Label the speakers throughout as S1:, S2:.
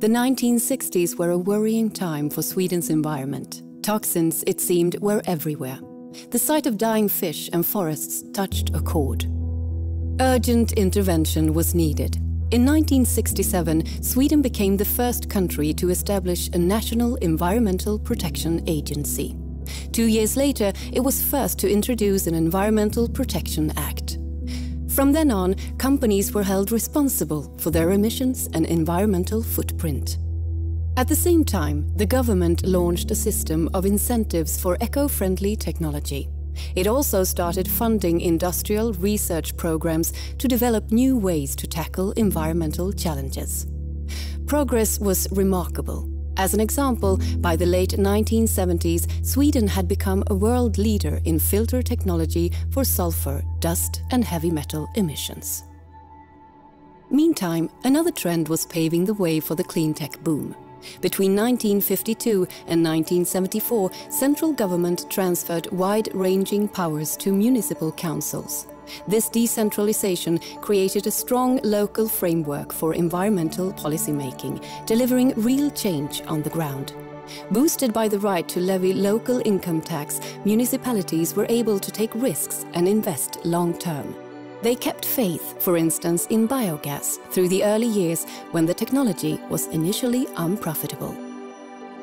S1: The 1960s were a worrying time for Sweden's environment. Toxins, it seemed, were everywhere. The sight of dying fish and forests touched a chord. Urgent intervention was needed. In 1967, Sweden became the first country to establish a national environmental protection agency. 2 years later, it was first to introduce an Environmental Protection Act. From then on, companies were held responsible for their emissions and environmental footprint. At the same time, the government launched a system of incentives for eco-friendly technology. It also started funding industrial research programs to develop new ways to tackle environmental challenges. Progress was remarkable. As an example, by the late 1970s, Sweden had become a world leader in filter technology for sulfur, dust and heavy metal emissions. Meantime, another trend was paving the way for the cleantech boom. Between 1952 and 1974, central government transferred wide-ranging powers to municipal councils. This decentralization created a strong local framework for environmental policymaking, delivering real change on the ground. Boosted by the right to levy local income tax, municipalities were able to take risks and invest long-term. They kept faith, for instance, in biogas through the early years when the technology was initially unprofitable.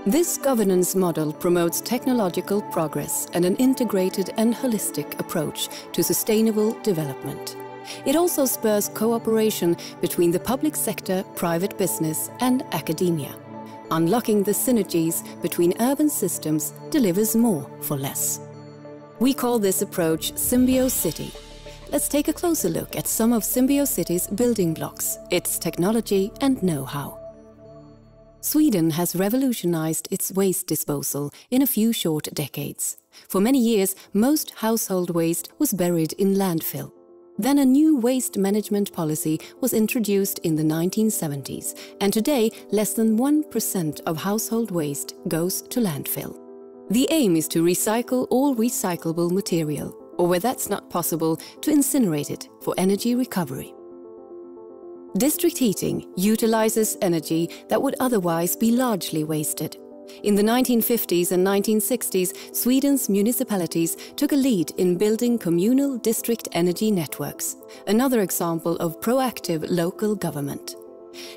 S1: This governance model promotes technological progress and an integrated and holistic approach to sustainable development. It also spurs cooperation between the public sector, private business and academia. Unlocking the synergies between urban systems delivers more for less. We call this approach Symbiocity. Let's take a closer look at some of Symbiocity's building blocks, its technology and know-how. Sweden has revolutionized its waste disposal in a few short decades. For many years, most household waste was buried in landfill. Then a new waste management policy was introduced in the 1970s, and today less than 1% of household waste goes to landfill. The aim is to recycle all recyclable material, or where that's not possible, to incinerate it for energy recovery. District heating utilizes energy that would otherwise be largely wasted. In the 1950s and 1960s, Sweden's municipalities took a lead in building communal district energy networks, another example of proactive local government.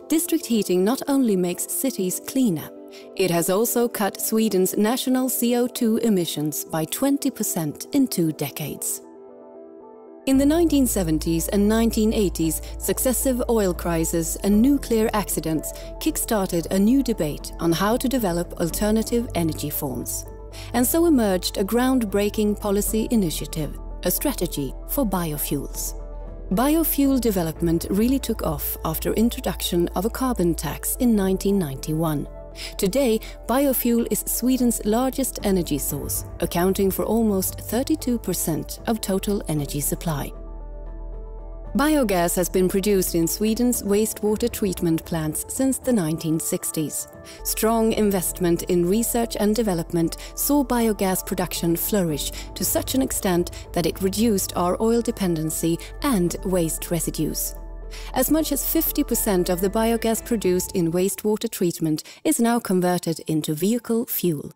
S1: District heating not only makes cities cleaner, it has also cut Sweden's national CO2 emissions by 20% in 2 decades. In the 1970s and 1980s, successive oil crises and nuclear accidents kick-started a new debate on how to develop alternative energy forms. And so emerged a groundbreaking policy initiative, a strategy for biofuels. Biofuel development really took off after introduction of a carbon tax in 1991. Today, biofuel is Sweden's largest energy source, accounting for almost 32% of total energy supply. Biogas has been produced in Sweden's wastewater treatment plants since the 1960s. Strong investment in research and development saw biogas production flourish to such an extent that it reduced our oil dependency and waste residues. As much as 50% of the biogas produced in wastewater treatment is now converted into vehicle fuel.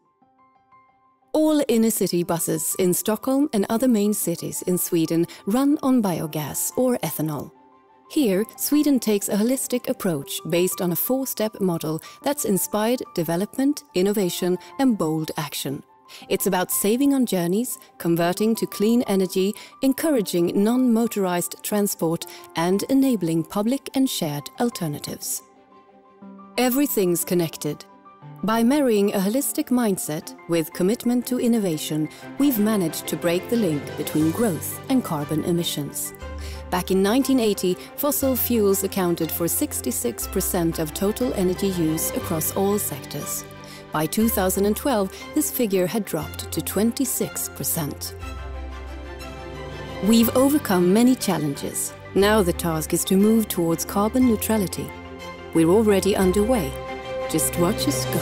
S1: All inner-city buses in Stockholm and other main cities in Sweden run on biogas or ethanol. Here, Sweden takes a holistic approach based on a 4-step model that's inspired development, innovation and bold action. It's about saving on journeys, converting to clean energy, encouraging non-motorized transport and enabling public and shared alternatives. Everything's connected. By marrying a holistic mindset with commitment to innovation, we've managed to break the link between growth and carbon emissions. Back in 1980, fossil fuels accounted for 66% of total energy use across all sectors. By 2012, this figure had dropped to 26%. We've overcome many challenges. Now the task is to move towards carbon neutrality. We're already underway. Just watch us go.